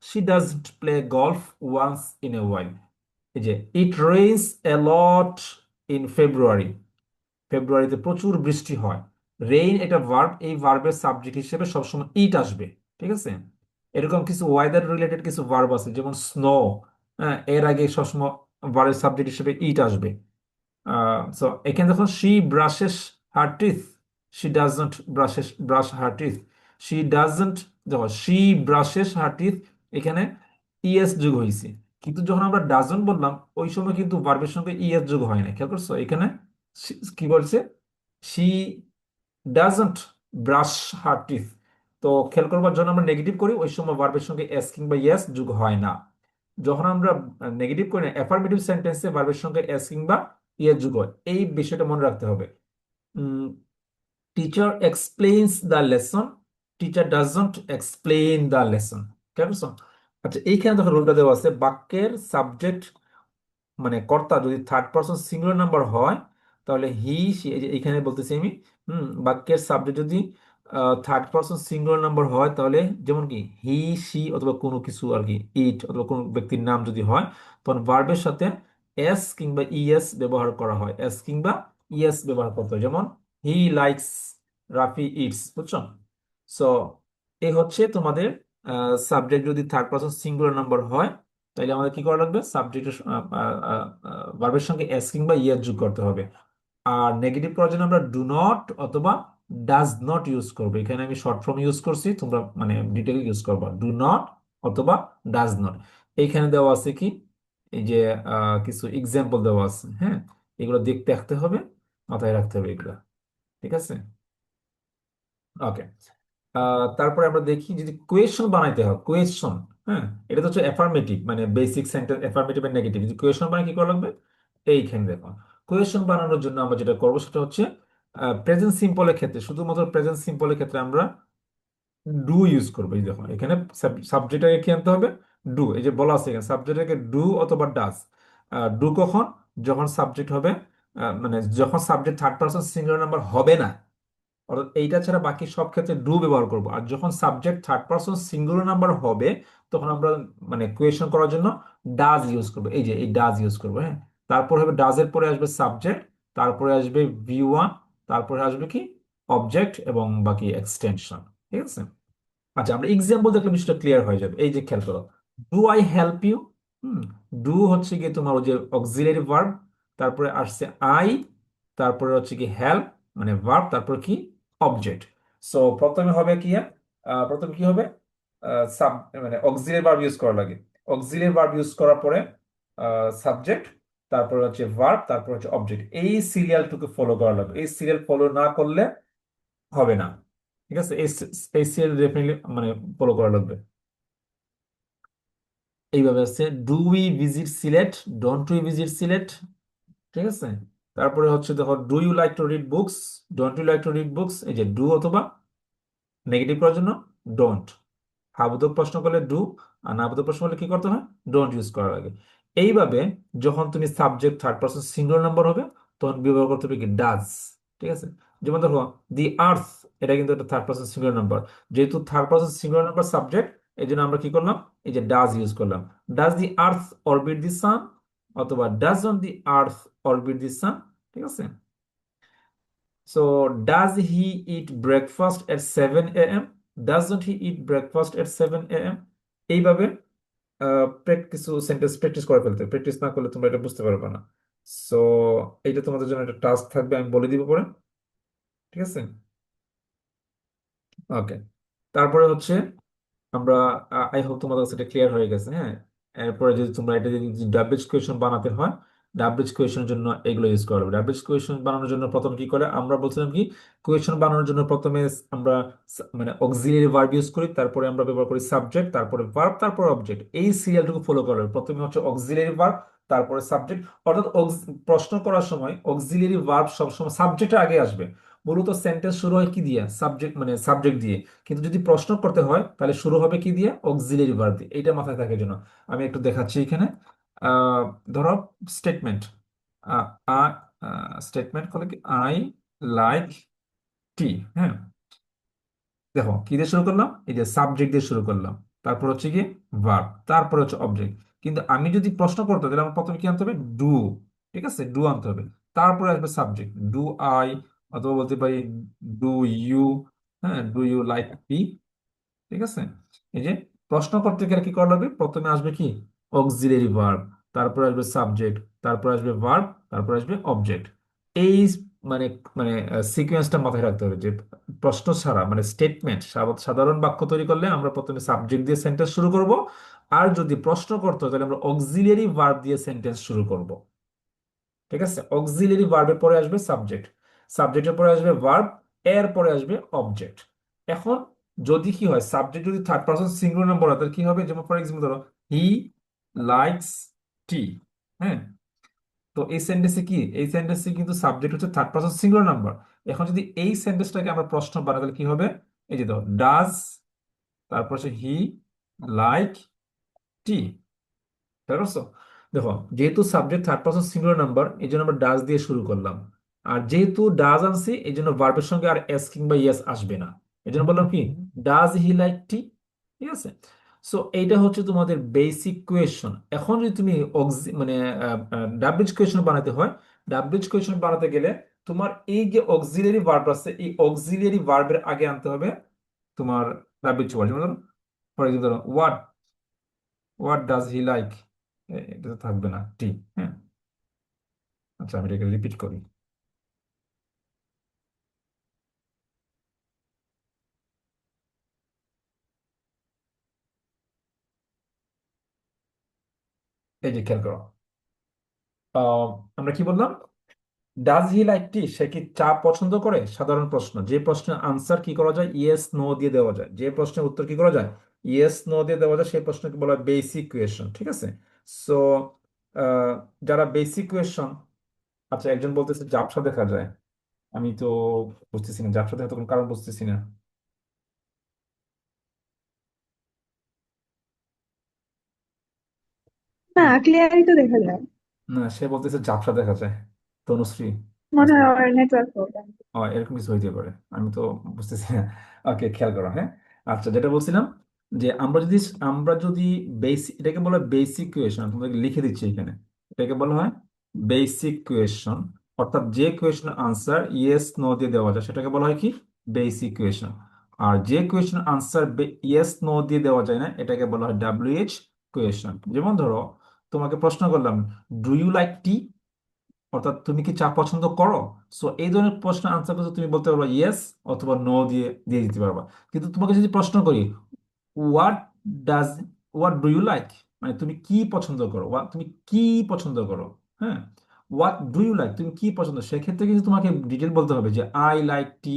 she doesn't play golf once in a while. এই যে it rains A lot in February, ফেব্রুয়ারিতে প্রচুর বৃষ্টি হয়। Rain এটা verb, এই ভার্বের subject হিসেবে সবসময় ইট আসবে, ঠিক আছে। এরকম কিছু ওয়েদার রিলেটেড কিছু ভার্ব আছে, যেমন স্নো, এর আগে সবসময় ভার্বের সাবজেক্ট হিসেবে ইট আসবে। সো এখানে দেখো, she brushes her teeth, she doesn't brush her teeth, she doesn't, দেখো শি ব্রাশেস হার টিথ, এখানে ইএস যোগ হয়েছে। কিন্তু যখন আমরা ডাজন্ট বললাম ওই সময় কিন্তু ভার্বের সঙ্গে ইএস যোগ হয় না, খেয়াল করছো এখানে? কি বলছে? She doesn't brush her teeth. তো খেয়াল করবার জন্য আমরা নেগেটিভ করি, ওই সময় ভার্বের সঙ্গে এস কিংবা ইয়েস যোগ হয় না। যখন আমরা নেগেটিভ করি না, অ্যাফার্মেটিভ সেন্টেন্সে ভার্বের সঙ্গে এস কিংবা ইয়েস যোগ হয়। এই বিষয়টা মনে রাখতে হবে। Teacher explains the lesson, teacher doesn't explain the lesson. ঠিক আছে? আচ্ছা, এইখানে দেখো রুলটা দেওয়া আছে, বাক্যের সাবজেক্ট মানে কর্তা যদি থার্ড পারসন সিঙ্গুলার নাম্বার হয়, তাহলে হি সি, এই যে এখানে বলতেছি আমি, বাক্যের সাবজেক্ট যদি থার্ড পারসন সিঙ্গুলার নাম্বার হয়, তাহলে যেমন কি হি সি অথবা কোনো কিছু আর কি, ইট অথবা কোনো ব্যক্তির নাম যদি হয়, তখন ভার্বের সাথে এস কিংবা ইএস ব্যবহার করা হয়, এস কিংবা ইএস ব্যবহার করতে হয়। যেমন হি লাইকস রাফি ইটস, বুঝছো? সো এই হচ্ছে তোমাদের সাবজেক্ট যদি থার্ড পারসন সিঙ্গুলার নাম্বার হয়, তাইলে আমাদের কি করা লাগবে? সাবজেক্টের ভার্বের সঙ্গে এস কিংবা ইয়েস যোগ করতে হবে। আর নেগেটিভ করার জন্য আমরা ডু নট অথবা ডাজ নট ইউজ করবো। এখানে আমি শর্ট ফর্ম ইউজ করছি, তোমরা মানে ডিটেল ইউজ করবা, ডু নট অথবা ডাজ নট। এইখানে দেওয়া আছে কি, এই যে কিছু এক্সাম্পল দেওয়া আছে, হ্যাঁ, এগুলো দেখতে রাখতে হবে, মাথায় রাখতে হবে এগুলো। ঠিক আছে? ওকে। তারপরে আমরা দেখি যদি কোয়েশন বানাইতে হয়, কোয়েশন, হ্যাঁ, এটা তো হচ্ছে অ্যাফার্মেটিভ মানে basic sentence, affirmative and negative. যদি কোয়েশন বানাই কি করা লাগবে? এইখানে দেখো, কোয়েশন বানানোর জন্য আমরা যেটা করবো সেটা হচ্ছে প্রেজেন্ট সিম্পলের ক্ষেত্রে, শুধুমাত্র প্রেজেন্ট সিম্পলের ক্ষেত্রে আমরা ডু ইউজ করবো। এই দেখো এখানে সাবজেক্টটাকে কি আনতে হবে? ডু। এই যে বলা আছে এখানে সাবজেক্টটাকে ডু অথবা ডাজ। ডু কখন? যখন সাবজেক্ট হবে মানে যখন subject third person singular number হবে না, অর্থাৎ এইটা ছাড়া বাকি সব ক্ষেত্রে ডু ব্যবহার করব। আর যখন subject third person singular number হবে, তখন আমরা মানে কোয়েশন করার জন্য ডাজ ইউজ করব। এই যে এই ডাজ ইউজ করবো, হ্যাঁ। তারপর হবে ডাজের পরে আসবে সাবজেক্ট, তারপরে আসবে ভি ওয়ান, তারপরে আসবে কি অবজেক্ট এবং বাকি এক্সটেনশন। ঠিক আছে? আচ্ছা, আমরা এক্সাম্পল দেখলে বিষয়টা ক্লিয়ার হয়ে যাবে। এই যে খেয়াল করো, do I help you. Do হচ্ছে কি তোমার ওই যে অক্সিলারি ভার্ব, তারপরে আসছে আই, তারপরে হচ্ছে কি হেল্প মানে ভার্ব, তারপর কি অবজেক্ট। সো প্রথমে হবে কি, প্রথমে কি হবে, সাব মানে অক্সিলারি ভার্ব ইউজ করা লাগে। অক্সিলারি ভার্ব ইউজ করার পরে সাবজেক্ট, তারপর হচ্ছে ভার্ব, তারপর হচ্ছে অবজেক্ট। এই সিরিয়ালটুকু ফলো করা লাগবে। এই সিরিয়াল ফলো না করলে হবে না। ঠিক আছে? এই সিরিয়াল ডেফিনেটলি মানে ফলো করা লাগবে। এইভাবে আছে, do we visit Sylhet, don't we visit Sylhet. ঠিক আছে? তারপরে হচ্ছে দেখো, do you like to read books, don't you like to read books. এই যে ডু অথবা নেগেটিভ করার জন্য ডোন্ট, হ্যাবোধক প্রশ্ন করলে ডু, আর নাবোধক প্রশ্ন করলে কি করতে হয়? ডোন্ট ইউজ করার আগে। এইভাবে যখন তুমি subject third person singular number হবে, তখন ব্যবহার করতে হবে কি ডাজ। ঠিক আছে? যেমন দেখো, দি আর্থ, এটা কিন্তু একটা থার্ড পারসন সিঙ্গুলার নাম্বার। যেহেতু third person singular number subject, এই জন্য আমরা কি করলাম? এই যে ডাজ ইউজ করলাম। Does the earth orbit the sun, অথবা does on the earth orbit the sun. ঠিক আছে? So does he eat breakfast at 7 a.m., doesn't he eat breakfast at 7 a.m. এইভাবে কিছু সেন্টেন্স প্র্যাকটিস করে ফেলতে, প্র্যাকটিস না করলে তোমরা এটা বুঝতে পারবে না। সো এইটা তোমাদের জন্য একটা টাস্ক থাকবে, আমি বলে দিব পরে। ঠিক আছে? ওকে। তারপরে হচ্ছে আমরা, আই হোপ তোমাদের কাছে এটা ক্লিয়ার হয়ে গেছে, হ্যাঁ। এরপরে যদি তোমরা এটা যদি ডাব্লিউএইচ কোয়েশন বানাতে হয়, ডাব্লিউএইচ কোয়েশনের জন্য এগুলো ইউজ করা হবে। ডাব্লিউএইচ কোয়েশন বানানোর জন্য প্রথম কি করে, আমরা বলছিলাম কি, কোয়েশন বানানোর জন্য প্রথমে আমরা মানে অক্সিলিয়ারি ভার্ব ইউজ করি, তারপরে আমরা ব্যবহার করি সাবজেক্ট, তারপরে ভার্ব, তারপর অবজেক্ট। এই সিরিয়ালটুকু ফলো করা হবে। প্রথমে হচ্ছে অক্সিলিয়ারি ভার্ব, তারপরে সাবজেক্ট। অর্থাৎ প্রশ্ন করার সময় অক্সিলিয়ারি ভার্ব সবসময় সাবজেক্টের আগে আসবে। মূলত সেন্টেন্স শুরু হয় কি দিয়ে? সাবজেক্ট মানে সাবজেক্ট দিয়ে। কিন্তু যদি প্রশ্ন করতে হয় তাহলে শুরু হবে কি দিয়ে? অক্সিলারি ভার্ব দিয়ে। এইটা মাথায় থাকার জন্য আমি একটু দেখাচ্ছি এখানে। আহ, ধরো স্টেটমেন্ট, স্টেটমেন্ট করলে কি, আই লাইক টি, হ্যাঁ। দেখো কি দিয়ে শুরু করলাম? এই যে সাবজেক্ট দিয়ে শুরু করলাম, তারপর হচ্ছে কি ভার্ব, তারপর হচ্ছে অবজেক্ট। কিন্তু আমি যদি প্রশ্ন করতে, তাহলে আমার প্রথমে কি আনতে হবে? ডু। ঠিক আছে? ডু আনতে হবে, তারপরে আসবে সাবজেক্ট, ডু আই, অথবা বলতে পারি ডু ইউ, হ্যাঁ, ডু ইউ লাইক টি। ঠিক আছে? এই যে প্রশ্ন করতে গেলে কি করা লাগবে? প্রথমে আসবে কি অক্সিলারি ভার্ব, তারপর আসবে সাবজেক্ট, তারপর আসবে ভার্ব, তারপর আসবে অবজেক্ট। এই মানে মানে সিকোয়েন্সটা মাথায় রাখতে হবে যে প্রশ্ন ছাড়া মানে স্টেটমেন্ট, সাধারণ বাক্য তৈরি করলে আমরা প্রথমে সাবজেক্ট দিয়ে সেন্টেন্স শুরু করব, আর যদি প্রশ্ন করতে হয় তাহলে আমরা অক্সিলিয়ারি ভার্ব দিয়ে সেন্টেন্স শুরু করব। ঠিক আছে, অক্সিলিয়ারি ভার্বের পরে আসবে সাবজেক্ট, সাবজেক্টের পরে আসবে ভার্ব, এর পরে আসবে অবজেক্ট। এখন যদি কি হয়, সাবজেক্ট যদি থার্ড পারসন সিঙ্গুলার নাম্বার হয় তাহলে কি হবে, যেমন ফর এক্সাম্পল ধরো হি লাইকস টি। হ্যাঁ, তো এই সেন্টেন্সে কি, এই সেন্টেন্সে কিন্তু সাবজেক্ট হচ্ছে থার্ড পারসন সিঙ্গুলার নাম্বার। এখন যদি এই সেন্টেন্সটাকে আমরা প্রশ্ন বানাই তাহলে কি হবে, এই যে ধরো ডাজ, তারপর হচ্ছে হি লাইক টি। বুঝতে পারছো? দেখো, যেহেতু subject third person singular number এই জন্য আমরা ডাজ দিয়ে শুরু করলাম। আর যেহেতু ডাজ আনছি এই জন্য ভার্বের সঙ্গে আর এস কিংবা ইয়েস আসবে না, এই জন্য বললাম কি ডাজ হি লাইক টি। ঠিক আছে, সো এইটা হচ্ছে তোমাদের বেসিক কোয়েশন। এখন যদি তুমি মানে ডাব্লিউএইচ কোয়েশন বানাতে হয়, ডাব্লিউএইচ কোয়েশন বানাতে গেলে তোমার এই যে অক্সিলিয়ারি ভার্ব আছে এই অক্সিলিয়ারি ভার্বের আগে আনতে হবে তোমার ডাব্লিউএইচ ওয়ার্ড। যেমন for example what, what does he like, এটা তো থাকবে না টি। হ্যাঁ, আচ্ছা আমি এটাকে রিপিট করি। এই যে খেয়াল করো, আহ, আমরা কি বললাম, ডাজ হি লাইক টি, সে কি চা পছন্দ করে, সাধারণ প্রশ্ন। যে প্রশ্নের আনসার কি করা যায়, ইয়েস নো দিয়ে দেওয়া যায়, যে প্রশ্নের উত্তর কি করা যায়, ইয়েস নো দিয়ে দেওয়া যায়, সেই প্রশ্নকে বলা হয় বেসিক কোয়েশন। ঠিক আছে, সো যারা বেসিক কোয়েশন, আচ্ছা একজন বলতেছে ঝাপসা দেখা যায়, আমি তো বুঝতেছি না ঝাপসা দেখা তো কোনো কারণ বুঝতেছি না। না, ক্লিয়ারই তো দেখা যায়। না, সে বলতেছে ঝাপসা দেখা যায়, তনুশ্রী। মনে হয় আমার নেটওয়ার্ক প্রবলেম। ও, এরকম কিছু হইতে পারে, আমি তো বুঝতেছি না। ওকে, খেয়াল করো। হ্যাঁ, আচ্ছা যেটা বলছিলাম, যে আমরা যদি বেসিক, এটাকে বলা হয় বেসিক কোয়েশন, তোমাদেরকে লিখে দিচ্ছি এখানে। এটাকে বলা হয় বেসিক কোয়েশন, অর্থাৎ যে কোয়েশনের আনসার ইয়েস নো দিয়ে দেওয়া যায় সেটাকে বলা হয় কি, বেসিক কোয়েশন। আর যে কোয়েশন আনসার ইয়েস নো দিয়ে দেওয়া যায় না এটাকে বলা হয় ডাব্লিউএইচ কোয়েশন। যেমন ধরো, তোমাকে প্রশ্ন করলাম, ডু ইউ লাইক টি, অর্থাৎ তুমি কি চা পছন্দ করো। সো এই ধরনের প্রশ্নের আনসার করতে তুমি বলতে পারবা ইয়েস অথবা নো দিয়ে দিয়ে দিতে পারবা। কিন্তু তোমাকে যদি প্রশ্ন করি what does, what do you like, মানে তুমি কি পছন্দ করো, তুমি কি পছন্দ করো। হ্যাঁ, হোয়াট ডু ইউ লাইক, তুমি কি পছন্দ, সেক্ষেত্রে কিন্তু তোমাকে ডিটেল বলতে হবে যে I like tea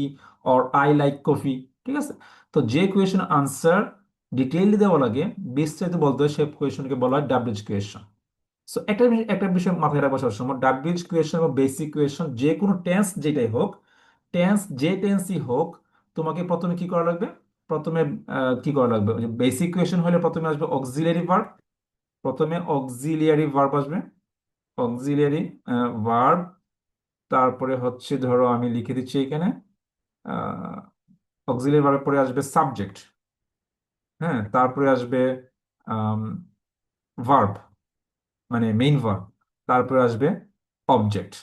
or I like coffee. ঠিক আছে, তো যে কোয়েশন আনসার ডিটেইলি দেওয়া লাগে, বিস্তারিত বলতে হয়, সে কোয়েশনকে বলা হয় ডাব্লিউএইচ কোয়েশন। সো একটা বিষয় মাথায় রাখবো সবসময়, ডাব্লিউএইচ কোয়েশন এবং বেসিক কোয়েশন যে কোনো টেন্স যেটাই হোক, টেন্স যে টেন্সই হোক, তোমাকে প্রথমে কি করা লাগবে, প্রথমে কি করা লাগবে, বেসিক কোয়েশন হলে প্রথমে আসবে অক্সিলিয়ারি ভার্ব, প্রথমে অক্সিলিয়ারি ভার্ব আসবে, অক্সিলিয়ারি ভার্ব। তারপরে হচ্ছে ধরো আমি লিখে দিচ্ছি এখানে, অক্সিলিয়ারি ভার্বের পরে আসবে সাবজেক্ট। হ্যাঁ, তারপরে আসবে ভার্ব, মানে মেইন ভার্ব, তারপরে আসবে অবজেক্ট।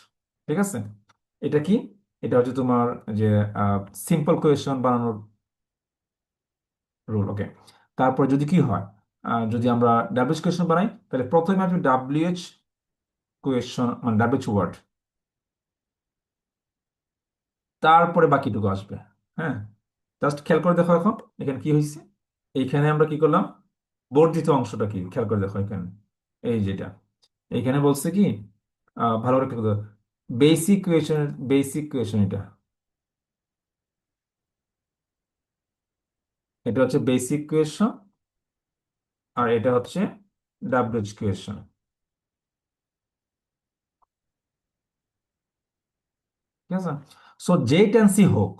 ঠিক আছে, এটা কি, এটা হচ্ছে তোমার যে সিম্পল কোয়েশন বানানোর রুল। ওকে, তারপর যদি কি হয়, যদি আমরা ডাব্লিউএইচ কোয়েশন বানাই তাহলে প্রথমে আসবে ডাব্লিউএইচ কোয়েশন, মানে ডাব্লিউএইচ ওয়ার্ড, তারপরে বাকিটুকু আসবে। হ্যাঁ, জাস্ট খেয়াল করে দেখো এখন এখানে কি হয়েছে, এইখানে আমরা কি করলাম, বর্ধিত অংশটা কি খেয়াল করে দেখো এখানে, এই যেটা এইখানে বলছে কি, ভালো করে খেয়াল করো, বেসিক কোয়েশন, বেসিক কোয়েশন এটা, এটা হচ্ছে বেসিক কোয়েশন, আর এটা হচ্ছে ডাব্লিউএইচ কোয়েশন। ঠিক আছে, সো যে টেন্সই হোক,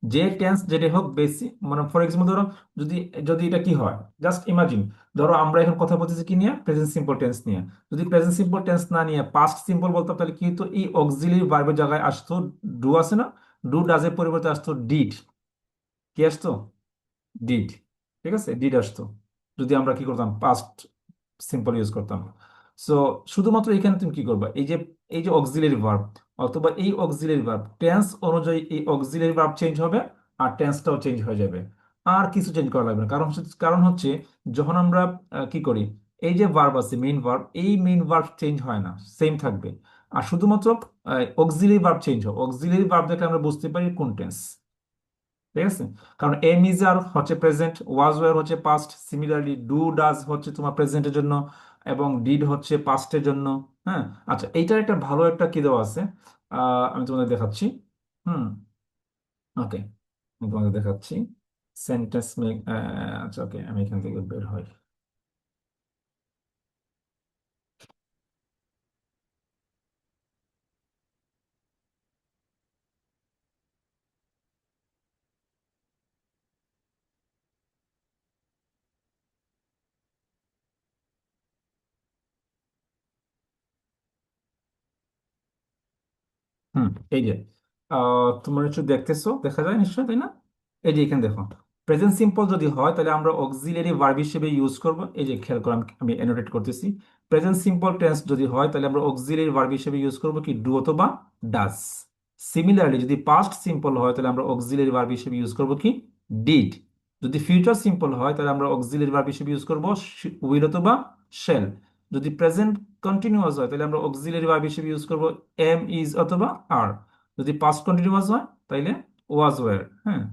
যে টেন্স যেটা হোক বেসিক, মানে ফর এক্সাম্পল ধরো, যদি যদি এটা কি হয়, জাস্ট ইমাজিন, ধরো আমরা এখন কথা বলতেছি কি নিয়ে, প্রেজেন্ট সিম্পল টেন্স নিয়ে। যদি প্রেজেন্ট সিম্পল টেন্স না নিয়ে পাস্ট সিম্পল বলতাম তাহলে কি হতো, এই অক্সিলিয়ারি ভার্বের জায়গায় আসতো ডু, আছে না, ডু ডাজের পরিবর্তে আসতো ডিড। কি আসতো, ডিড। ঠিক আছে, ডিড আসতো যদি আমরা কি করতাম, পাস্ট সিম্পল ইউজ করতাম। সো শুধুমাত্র এখানে তুমি কি করবা, এই যে অক্সিলারি ভার্ব অথবা এই অক্সিলারি ভার্ব টেন্স অনুযায়ী এই অক্সিলারি ভার্ব চেঞ্জ হবে, আর টেন্সটাও চেঞ্জ হয়ে যাবে। আর কিছু চেঞ্জ করা লাগবে না, কারণ হচ্ছে যখন আমরা কি করি, এই যে ভার্ব আছে মেইন ভার্ব, এই মেইন ভার্ব চেঞ্জ হয় না, সেম থাকবে। আর শুধুমাত্র অক্সিলারি ভার্ব চেঞ্জ হয়, অক্সিলারি ভার্ব দেখে আমরা বুঝতে পারি কোন টেন্স। ঠিক আছে, কারণ এম ইজ আর হচ্ছে প্রেজেন্ট, ওয়াজ ওয়্যার হচ্ছে পাস্ট, সিমিলারলি ডু ডাজ হচ্ছে তোমার প্রেজেন্টের জন্য, এবং ডিড হচ্ছে পাস্টের জন্য। হ্যাঁ, আচ্ছা এইটার একটা ভালো একটা কি দেওয়া আছে, আমি তোমাদের দেখাচ্ছি। হুম, ওকে, আমি তোমাদের দেখাচ্ছি সেন্টেন্স মেক। আচ্ছা ওকে, আমি এখান থেকে বের হই। হুম, এই যে তোমরা একটু দেখতেছো, দেখা যায় নিশ্চয় তাই না? এই যে এখানে দেখো, প্রেজেন্ট সিম্পল যদি হয় তাহলে আমরা অক্সিলারি ভার্ব হিসেবে ইউজ করব। এই যে খেয়াল করো, আমি এনোটেট করতেছি। প্রেজেন্ট সিম্পল টেন্স যদি হয় তাহলে আমরা অক্সিলারি ভার্ব হিসেবে ইউজ করব কি, ডু অথবা ডাজ। সিমিলারলি যদি পাস্ট সিম্পল হয় তাহলে আমরা অক্সিলারি ভার্ব হিসেবে ইউজ করব কি, ডিড। যদি ফিউচার সিম্পল হয় তাহলে আমরা অক্সিলারি ভার্ব হিসেবে ইউজ করব উইল অথবা শেল। যদি প্রেজেন্ট কন্টিনিউয়াস হয় তাহলে আমরা অক্সিলারি ভার্ব হিসেবে ইউজ করব এম, ইজ অথবা আর। যদি পাস্ট কন্টিনিউয়াস হয় তাইলে ওয়াজ ওয়্যার। হ্যাঁ,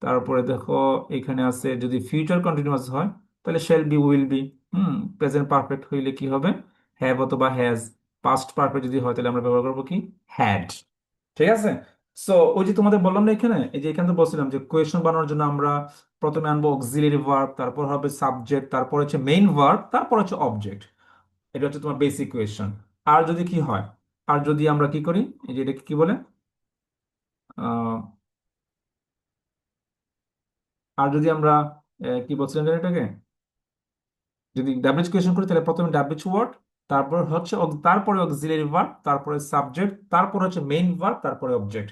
তারপরে দেখো এখানে আছে যদি ফিউচার কন্টিনিউয়াস হয় তাহলে shall be, will be. Hmm, present perfect হইলে কি হবে, হ্যাভ অথবা হ্যাজ। পাস্ট পারফেক্ট যদি হয় তাহলে আমরা ব্যবহার করবো কি, হ্যাড। ঠিক আছে। সো ওই যে তোমাদের বললাম না এখানে, এই যে এখানে তো বলছিলাম যে কোয়েশন বানানোর জন্য আমরা প্রথমে আনবো অক্সিলারি ভার্ব, তারপর হবে সাবজেক্ট, তারপর হচ্ছে মেইন ভার্ব, তারপর হচ্ছে অবজেক্ট। এটা হচ্ছে তোমার বেসিক কোয়েশন। আর যদি কি হয়, আর যদি আমরা কি করি, এই যে এটাকে কি বলে, আহ, আর যদি আমরা কি বলছিলাম যেন এটাকে, যদি ডাব্লিউএইচ কোয়েশন করি তাহলে প্রথমে ডাব্লিউএইচ ওয়ার্ড, তারপর হচ্ছে তারপরে অক্সিলারি ভার্ব, তারপরে সাবজেক্ট, তারপর হচ্ছে মেইন ভার্ব, তারপরে অবজেক্ট।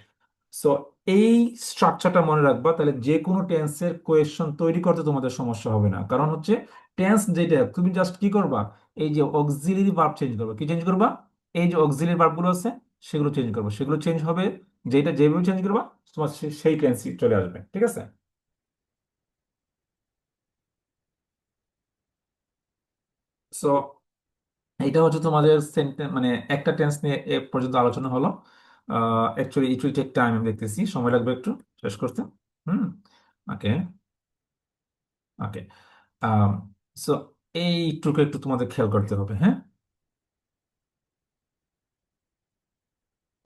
সো এই স্ট্রাকচারটা মনে রাখবা, তাহলে যে কোনো টেন্সের কোয়েশন তৈরি করতে তোমাদের সমস্যা হবে না। কারণ হচ্ছে টেন্স যেটা, তুমি জাস্ট কি করবা, এই যে অক্সিলারি ভার্ব চেঞ্জ করবা, কি চেঞ্জ করবা, এই যে অক্সিলারি ভার্বগুলো আছে সেগুলো চেঞ্জ করবো, সেগুলো চেঞ্জ হবে, যেটা যেভাবে চেঞ্জ করবা তোমার সেই টেন্সই চলে আসবে। ঠিক আছে। সো এটা হচ্ছে তোমাদের সেন্টেন্স, মানে একটা টেন্স নিয়ে এ পর্যন্ত আলোচনা হলো। Actually it will take time, আমি দেখতেছি সময় লাগবে একটু শেষ করতে। হুম, ওকে, ওকে। সো এইটুকু একটু তোমাদের খেয়াল করতে হবে, হ্যাঁ।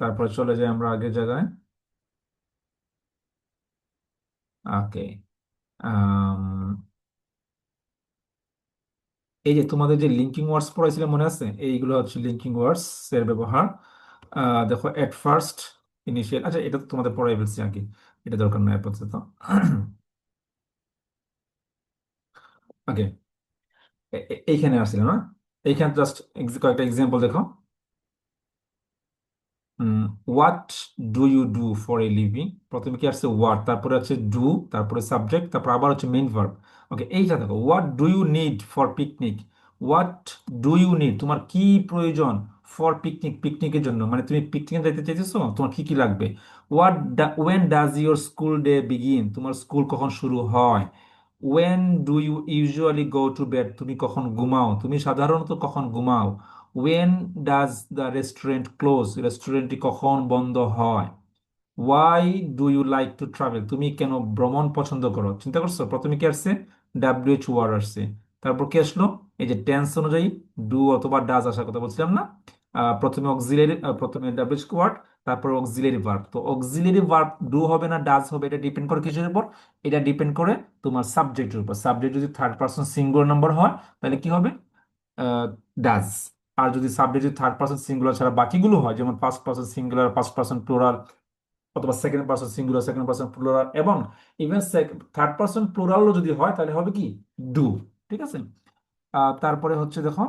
তারপরে চলে যাই আমরা আগের জায়গায়। ওকে, এই যে তোমাদের যে লিঙ্কিং ওয়ার্ডস পড়াইছিলে মনে আছে, এইগুলো হচ্ছে লিঙ্কিং ওয়ার্ডস এর ব্যবহার। দেখো এট ফার্স্ট, ইনিশিয়াল, আচ্ছা এটা তো তোমাদের পড়াই ফেলছি আর কি, এটা দরকার নয় আপাতত। ওকে, এইখানে আসছিল না, এইখানে জাস্ট কয়েকটা এক্সাম্পল দেখো। What do you do for a living, প্রথমে কি আসছে হোয়াট, তারপরে আছে ডু, তারপরে সাবজেক্ট, তারপর আবার হচ্ছে মেইন ভার্ব। ওকে, এইটা দেখো, what do you need for picnic. What do you need, তোমার কি প্রয়োজন, ফর পিকনিক, পিকনিকের জন্য, মানে তুমি পিকনিকে যাইতে চাইতেছো, তোমার কি কি লাগবে। What, when does your school day begin, তোমার স্কুল কখন শুরু হয়। When do you usually go to bed, তুমি কখন ঘুমাও, তুমি সাধারণত কখন ঘুমাও। When does the restaurant close, রেস্টুরেন্টটি কখন বন্ধ হয়। Why do you like to travel, তুমি কেন ভ্রমণ পছন্দ করো। চিন্তা করছো, প্রথমে কি আসছে, ডাব্লিউএইচ ওয়ার্ড আসছে, তারপর কি আসলো, এই যে টেন্স অনুযায়ী ডু অথবা ডাজ আসার কথা বলছিলাম না। প্রথমে অক্সিলারি, প্রথমে ডাব্লিউএইচ ওয়ার্ড, তারপর অক্সিলারি ভার্ব। তো অক্সিলারি ভার্ব ডু হবে না ডাজ হবে, এটা ডিপেন্ড করে কিসের উপর, এটা ডিপেন্ড করে তোমার সাবজেক্টের উপর। সাবজেক্ট যদি থার্ড পার্সন সিঙ্গুলার নাম্বার হয় তাহলে কি হবে, ডাজ। আর যদি সাবজেক্ট যদি থার্ড পার্সন সিঙ্গুলার ছাড়া বাকিগুলো হয়, যেমন first person singular, first person plural, অথবা second person singular, second person plural, এবং ইভেন থার্ড পার্সন প্লুরালও যদি হয় তাহলে হবে কি, ডু। ঠিক আছে। তারপরে হচ্ছে দেখো,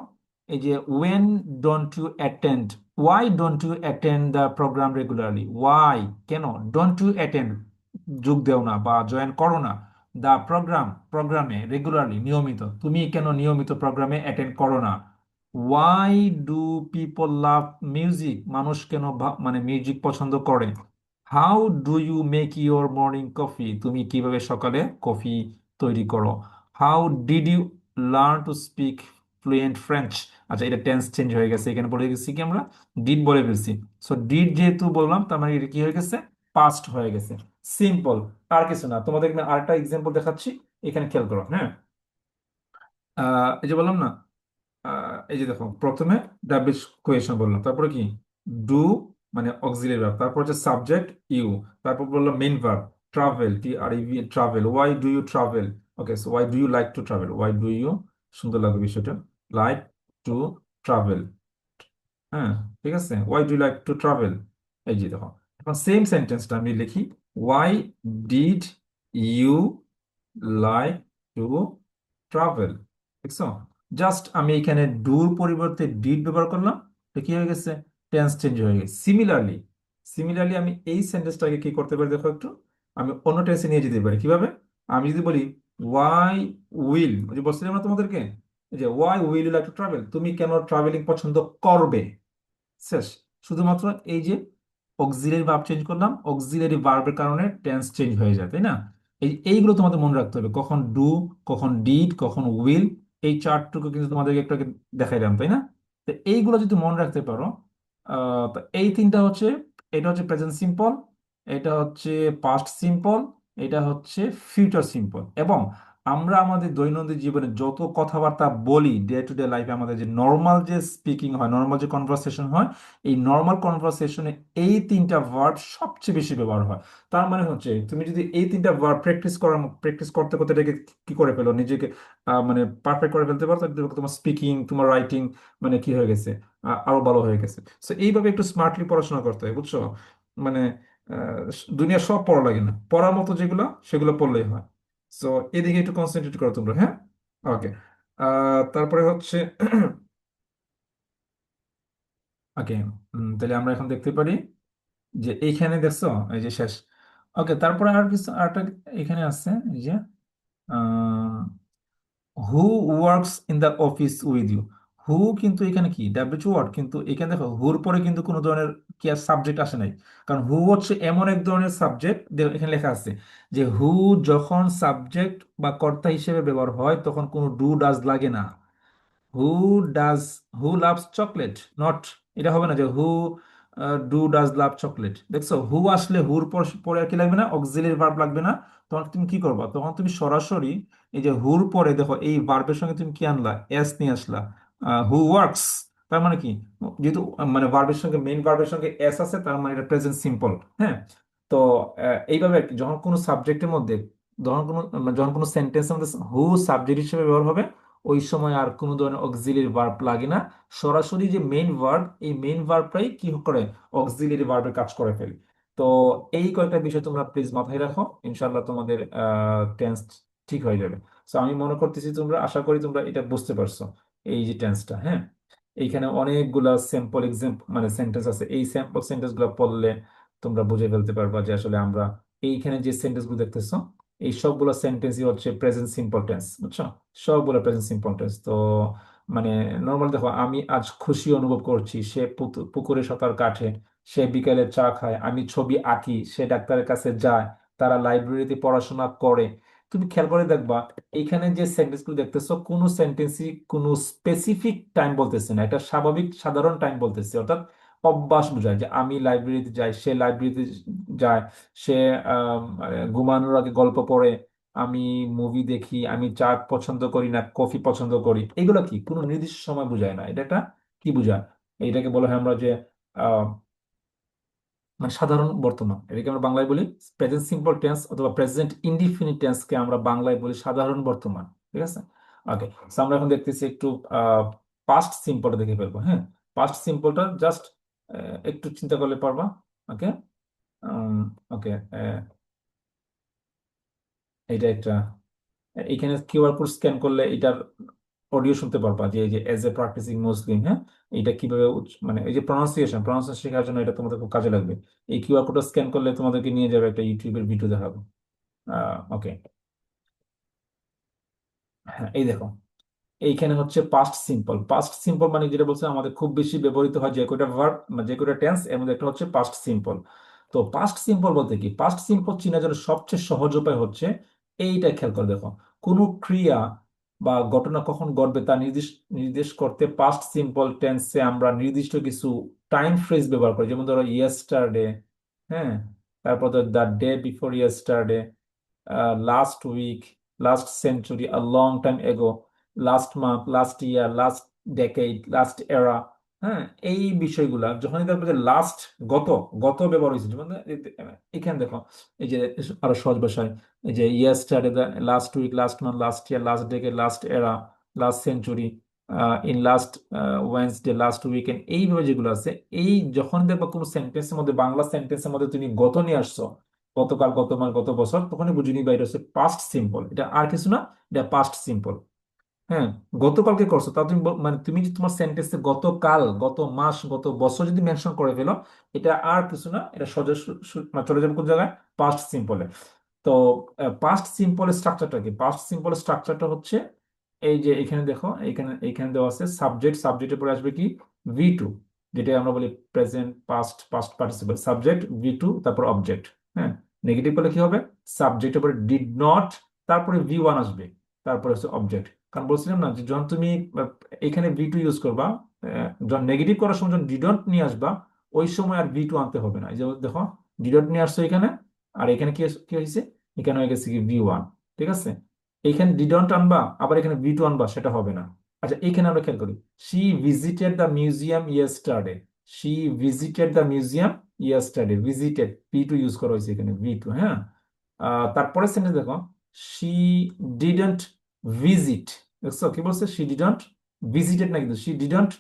এই যে when don't you attend, why don't you attend the program regularly, why, কেন, ডোন্ট ইউ অ্যাটেন্ড, যোগ দেও না বা জয়েন করো না, দ্য প্রোগ্রাম, প্রোগ্রামে, রেগুলারলি, নিয়মিত, তুমি কেন নিয়মিত প্রোগ্রামে অ্যাটেন্ড করো না। Why do people love music, মানুষ কেন মানে মিউজিক পছন্দ করে। How do you make your morning coffee, তুমি কিভাবে সকালে কফি তৈরি করো। How did you learn to speak fluent French. আচ্ছা, এটা টেন্স চেঞ্জ হয়ে গেছে, এখানে বলে গেছি কি আমরা, ডিড বলে ফেলছি। সো ডিড যেহেতু বললাম তার মানে এটা কি হয়ে গেছে, পাস্ট হয়ে গেছে। সিম্পল। আর কিছু না, তোমাদের এখানে আরেকটা এক্সাম্পল দেখাচ্ছি, এখানে খেয়াল করো, হ্যাঁ। এই যে বললাম না, এই যে দেখো প্রথমে ডাব্লিউ কোয়েশন বললাম, তারপরে কি ডু মানে অক্সিলারি ভার্ব, তারপর হচ্ছে সাবজেক্ট ইউ, তারপর বললাম main verb travel, T R E travel, why do you travel. Okay, so why do you like to travel, why do you, সুন্দর লাগবে বিষয়টা, লাইক টু ট্রাভেল। হ্যাঁ, ঠিক আছে, why do like to travel. এই যে দেখো, এখন সেম সেন্টেন্সটা আমি লিখি, why did you like to travel. দেখছো, জাস্ট আমি এখানে ডুর পরিবর্তে ডিড ব্যবহার করলাম, তো কি হয়ে গেছে, টেন্স চেঞ্জ হয়ে গেছে। সিমিলারলি, সিমিলারলি আমি এই সেন্টেন্সটাকে কি করতে পারি দেখো একটু, আমি অন্য টেন্সে নিয়ে যেতে পারি কিভাবে। আমি যদি বলি ওয়াই উইল, ওই যে বলছিলাম না তোমাদেরকে, এই যে why will you like to travel, তুমি কেন ট্রাভেলিং পছন্দ করবে, শেষ। শুধুমাত্র এই যে অক্সিলারি ভার্ব চেঞ্জ করলাম, অক্সিলারি ভার্বের কারণে টেন্স চেঞ্জ হয়ে যায়, তাই না। এইগুলো তোমাদের মনে রাখতে হবে, কখন ডু, কখন ডিড, কখন উইল, এই চারটুকু কিন্তু তোমাদেরকে একটু আগে দেখাইলাম, তাই না। তো এইগুলো যদি মনে রাখতে পারো, তো এই তিনটা হচ্ছে, এটা হচ্ছে প্রেজেন্ট সিম্পল, এটা হচ্ছে পাস্ট সিম্পল, এটা হচ্ছে ফিউচার সিম্পল। এবং আমরা আমাদের দৈনন্দিন জীবনে যত কথাবার্তা বলি, ডে টু ডে লাইফে আমাদের যে নর্মাল যে স্পিকিং হয়, নর্মাল যে কনভারসেশন হয়, এই নর্মাল কনভারসেশনে এই তিনটা ভার্ব সবচেয়ে বেশি ব্যবহার হয়। তার মানে হচ্ছে তুমি যদি এই তিনটা ভার্ব প্র্যাকটিস করতে করতে এটাকে কি করে ফেলো, নিজেকে মানে পারফেক্ট করে ফেলতে পারো, তাহলে দেখবে তোমার স্পিকিং, তোমার রাইটিং মানে কি হয়ে গেছে, আরো ভালো হয়ে গেছে। সো এইভাবে একটু স্মার্টলি পড়াশোনা করতে হয়, বুঝছো। মানে দুনিয়া সব পড়া লাগে না, পড়ার মতো যেগুলো সেগুলো পড়লেই হয়। সো এদিকে একটু কনসেন্ট্রেট করো তোমরা, হ্যাঁ। ওকে, তারপরে হচ্ছে ওকে, তাহলে আমরা এখন দেখতে পারি যে এইখানে দেখছো, এই যে শেষ। ওকে, তারপরে আর কিছু আরেকটা এখানে আছে, এই যে who works in the office with you. Who কিন্তু এখানে কি ডাব্লিউ ওয়ার্ড, কিন্তু এখানে দেখো হুর পরে কিন্তু কোনো ধরনের কি আর সাবজেক্ট আসে নাই। কারণ হু হচ্ছে এমন এক ধরনের সাবজেক্ট, এখানে লেখা আছে যে হু যখন সাবজেক্ট বা কর্তা হিসেবে ব্যবহার হয় তখন কোনো ডু ডাজ লাগে না। Who does, who loves chocolate, not, এটা হবে না যে who do does love chocolate. দেখছো, হু আসলে হুর পর পরে আর কি লাগবে না, অক্সিলারি ভার্ব লাগবে না। তখন তুমি কি করবা, তখন তুমি সরাসরি এই যে হুর পরে দেখো এই ভার্বের সঙ্গে তুমি কি আনলা, এস নিয়ে আসলা, হু ওয়ার্কস। তার মানে কি, যেহেতু মানে ভার্বের সঙ্গে মেইন ভার্বের সঙ্গে এস আছে, তার মানে এটা প্রেজেন্ট সিম্পল, হ্যাঁ। তো এইভাবে আর কি, যখন কোনো সাবজেক্টের মধ্যে, যখন কোনো সেন্টেন্সের মধ্যে হু সাবজেক্ট হিসেবে ব্যবহার হবে, ওই সময় আর কোনো ধরনের অক্সিলারি ভার্ব লাগে না। সরাসরি যে মেইন ভার্ব, এই মেইন ভার্বটাই কি করে, অক্সিলারি ভার্বের কাজ করে ফেলে। তো এই কয়েকটা বিষয় তোমরা প্লিজ মাথায় রাখো, ইনশাল্লাহ তোমাদের টেন্স ঠিক হয়ে যাবে। তো আমি মনে করতেছি তোমরা, আশা করি তোমরা এটা বুঝতে পারছো, এই যে টেন্সটা, হ্যাঁ। এইখানে অনেকগুলা স্যাম্পল এক্সাম্পল মানে সেন্টেন্স আছে, এই স্যাম্পল সেন্টেন্স গুলো পড়লে তোমরা বুঝে ফেলতে পারবা যে আসলে আমরা এইখানে যে সেন্টেন্স গুলো দেখতেছো, এই সবগুলো সেন্টেন্সই হচ্ছে প্রেজেন্ট সিম্পল টেন্স, বুঝছো। সবগুলো প্রেজেন্ট সিম্পল টেন্স। তো মানে নর্মাল দেখো, আমি আজ খুশি অনুভব করছি, সে পুকুরে সাঁতার কাটে, সে বিকেলে চা খায়, আমি ছবি আঁকি, সে ডাক্তারের কাছে যায়, তারা লাইব্রেরিতে পড়াশোনা করে। তুমি খেয়াল করে দেখবা, এইখানে যে সেন্টেন্স গুলো দেখতেছো, কোনো সেন্টেন্সই কোনো স্পেসিফিক টাইম বলতেছে না, এটা স্বাভাবিক সাধারণ টাইম বলতেছে, অর্থাৎ অভ্যাস বোঝায় যে আমি লাইব্রেরিতে যাই, সে লাইব্রেরিতে যায়, সে ঘুমানোর আগে গল্প পড়ে, আমি মুভি দেখি, আমি চা পছন্দ করি না কফি পছন্দ করি। এগুলো কি কোনো নির্দিষ্ট সময় বোঝায় না, এটা একটা কি বোঝায়, এটাকে বলা হয় আমরা যে আহ, মানে সাধারণ বর্তমান, এটাকে আমরা বাংলায় বলি প্রেজেন্ট সিম্পল টেন্স, অথবা প্রেজেন্ট ইনডিফিনিট টেন্সকে আমরা বাংলায় বলি সাধারণ বর্তমান। ঠিক আছে, ওকে। আমরা এখন দেখতেছি একটু পাস্ট সিম্পলটা দেখে ফেলবো, হ্যাঁ। পাস্ট সিম্পলটা জাস্ট একটু চিন্তা করলে পারবা। ওকে, ওকে, এটা একটা, এখানে কিউআর কোড স্ক্যান করলে এটার অডিও শুনতে পারবা, যে এই যে এজ এ প্র্যাকটিসিং মুসলিম, হ্যাঁ। এটা কিভাবে মানে এই যে প্রনাউন্সিয়েশন শেখার জন্য এটা তোমাদের খুব কাজে লাগবে। এই কিউআর কোডটা স্ক্যান করলে তোমাদেরকে নিয়ে যাবে একটা ইউটিউবের ভিডিও দেখাবো। ওকে, হ্যাঁ, এই দেখো, এইখানে হচ্ছে পাস্ট সিম্পল। পাস্ট সিম্পল মানে যেটা বলছে আমাদের খুব বেশি ব্যবহৃত হয় যে কয়টা ভার্ব, যে কয়টা টেন্স, এর মধ্যে একটা হচ্ছে পাস্ট সিম্পল। তো পাস্ট সিম্পল বলতে কি, পাস্ট সিম্পল চেনার জন্য সবচেয়ে সহজ উপায় হচ্ছে এইটা, খেয়াল করে দেখো, কোনো ক্রিয়া বা ঘটনা কখন ঘটবে তা নির্দেশ নির্দেশ করতে পাস্ট সিম্পল টেন্সে আমরা নির্দিষ্ট কিছু টাইম ফ্রেজ ব্যবহার করি, যেমন ধরো ইয়েস্টারডে, হ্যাঁ, তারপর the day before yesterday, last week, last century, a long time ago, last month, last year, last decade, last era. হ্যাঁ, এই বিষয়গুলা যখনই দেখবো যে লাস্ট, গত, গত ব্যবহার হয়েছে, যেমন এখানে দেখো, এই যে আরো সহজ ভাষায়, এই যে yesterday, last week, last month, last year, last decade, last era, last century, in last Wednesday, last weekend, এইভাবে যেগুলো আছে, এই যখন দেখবা কোনো সেন্টেন্সের মধ্যে, বাংলা সেন্টেন্সের মধ্যে তুমি গত নিয়ে আসছো, গতকাল, গত মাস, গত বছর, তখনই বুঝে নিবা এটা হচ্ছে পাস্ট সিম্পল, এটা আর কিছু না, এটা পাস্ট সিম্পল। হ্যাঁ, গতকালকে করছো, তা তুমি মানে তুমি যদি তোমার সেন্টেন্সে গতকাল, গত মাস, গত বছর যদি মেনশন করে ফেলো, এটা আর কিছু না, এটা সোজা মানে চলে যাবে কোন জায়গায়, পাস্ট সিম্পলে। তো পাস্ট সিম্পল স্ট্রাকচারটা কি? পাস্ট সিম্পল স্ট্রাকচারটা হচ্ছে এই যে এখানে দেখো, এখানে এখানে দেওয়া আছে সাবজেক্ট, সাবজেক্টের পরে আসবে কি, ভি টু, যেটা আমরা বলি present, past, past participle, subject V two, তারপর অবজেক্ট। হ্যাঁ, নেগেটিভ করলে কি হবে, সাবজেক্টের পরে ডিড নট, তারপরে ভি ওয়ান আসবে, তারপরে হচ্ছে অবজেক্ট। কারণ বলছিলাম না যে যখন তুমি এখানে ভি টু ইউজ করবা, যখন নেগেটিভ করার সময় যখন ডিডন্ট নিয়ে আসবা, ওই সময় আর ভি টু আনতে হবে না। এই যে দেখো, ডিডন্ট নিয়ে আসছো এখানে, আর এখানে কি কি হয়েছে, এখানে হয়ে গেছে কি ভি ওয়ান। ঠিক আছে, এখানে ডিডন্ট আনবা, আবার এখানে ভি টু আনবা, সেটা হবে না। আচ্ছা, এখানে আমরা খেয়াল করি, she visited the museum yesterday, she visited the museum yesterday, visited, V to use করা হয়েছে এখানে, ভি টু। হ্যাঁ, তারপরে সেন্টেন্স দেখো, শি ডিডন্ট ভিজিট, দেখছো কি বলছে, শি ডিডন্ট ভিজিটেড না, কিন্তু শি ডিডন্ট